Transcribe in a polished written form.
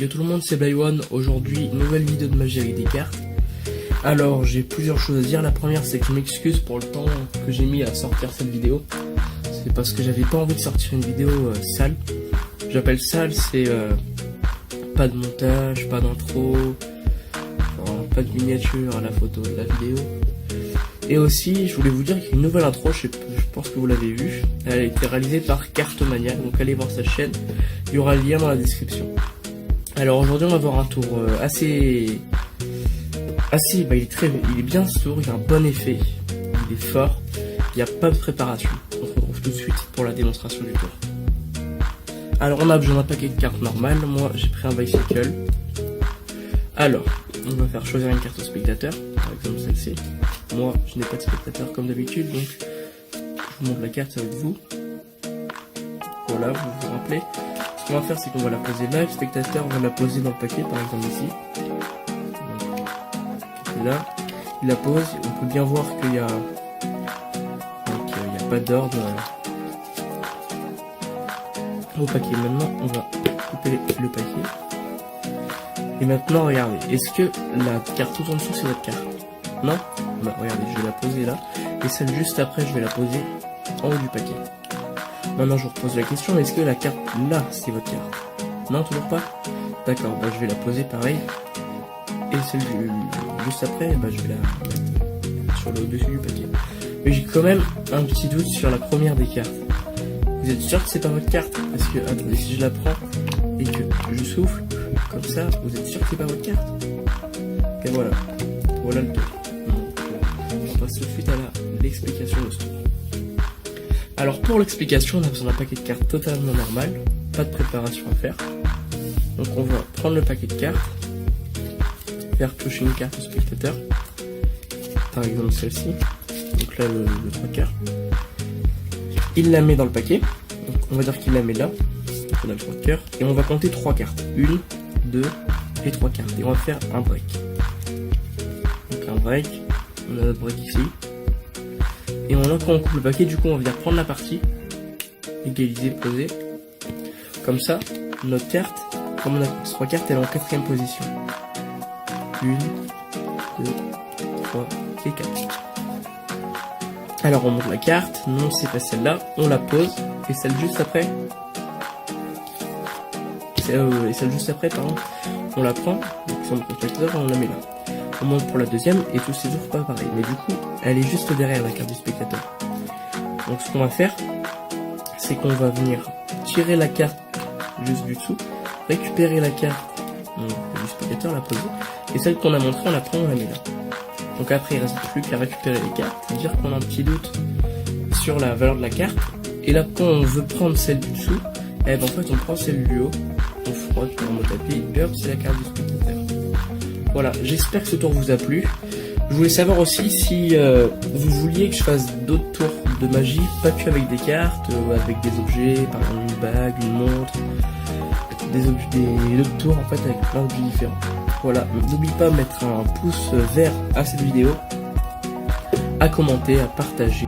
Yo tout le monde, c'est Blyone. Aujourd'hui, nouvelle vidéo de magie avec des cartes. Alors, j'ai plusieurs choses à dire. La première, c'est que je m'excuse pour le temps que j'ai mis à sortir cette vidéo. C'est parce que j'avais pas envie de sortir une vidéo sale. J'appelle sale, c'est pas de montage, pas d'intro, pas de miniature à la photo de la vidéo. Et aussi, je voulais vous dire qu'il y a une nouvelle intro, je pense que vous l'avez vue. Elle a été réalisée par Cartomania, donc allez voir sa chaîne. Il y aura le lien dans la description. Alors aujourd'hui, on va voir un tour assez, il est bien sourd, il a un bon effet, il est fort, il n'y a pas de préparation. On se retrouve tout de suite pour la démonstration du tour. Alors on a besoin d'un paquet de cartes normales, moi j'ai pris un bicycle. Alors, on va faire choisir une carte au spectateur, par exemple celle-ci. Moi je n'ai pas de spectateur comme d'habitude, donc je vous montre la carte avec vous. Voilà, vous vous rappelez. Ce qu'on va faire, c'est qu'on va la poser là, le spectateur va la poser dans le paquet, par exemple ici. Donc, là, il la pose, on peut bien voir qu'il y a, pas d'ordre au paquet. Maintenant, on va couper le paquet. Et maintenant, regardez, est-ce que la carte tout en dessous, c'est votre carte? Non? Bah, regardez, je vais la poser là, et celle juste après, je vais la poser en haut du paquet. Maintenant je vous repose la question, est-ce que la carte là c'est votre carte? Non, toujours pas? D'accord, bah je vais la poser pareil. Et celle juste après, bah je vais la mettre sur le dessus du paquet. Mais j'ai quand même un petit doute sur la première des cartes. Vous êtes sûr que c'est pas votre carte? Parce que, attendez, si je la prends et que je souffle, comme ça, vous êtes sûr que c'est pas votre carte? Et voilà, voilà le tour. Donc on passe tout de suite à l'explication de ce tour. Alors pour l'explication, on a besoin d'un paquet de cartes totalement normal, pas de préparation à faire. Donc on va prendre le paquet de cartes, faire piocher une carte au spectateur, par exemple celle-ci, donc là le 3 quarts. Il la met dans le paquet, donc on va dire qu'il la met là, on a le 3 quarts, et on va compter 3 cartes, 1, 2 et 3 cartes, et on va faire un break. Donc un break, on a notre break ici. Et maintenant quand on coupe le paquet, du coup on va venir prendre la partie, égaliser, poser. Comme ça, notre carte, comme on a 3 cartes, elle est en 4ème position. 1, 2, 3 et 4. Alors on monte la carte, non c'est pas celle-là, on la pose, et celle juste après, pardon, on la prend, donc sur le spectateur, on la met là. On monte pour la deuxième et tout c'est toujours pas pareil, mais du coup elle est juste derrière la carte du spectateur. Donc ce qu'on va faire, c'est qu'on va venir tirer la carte juste du dessous, récupérer la carte du spectateur, la poser, et celle qu'on a montrée on la prend, on la met là. Donc après il reste plus qu'à récupérer les cartes, dire qu'on a un petit doute sur la valeur de la carte, et là quand on veut prendre celle du dessous, en fait on prend celle du haut, on frotte pour le tapis, et hop c'est la carte du spectateur. Voilà, j'espère que ce tour vous a plu. Je voulais savoir aussi si vous vouliez que je fasse d'autres tours de magie, pas que avec des cartes, avec des objets, par exemple une bague, une montre, d'autres tours en fait avec plein d'objets différents. Voilà, n'oubliez pas de mettre un pouce vert à cette vidéo, à commenter, à partager.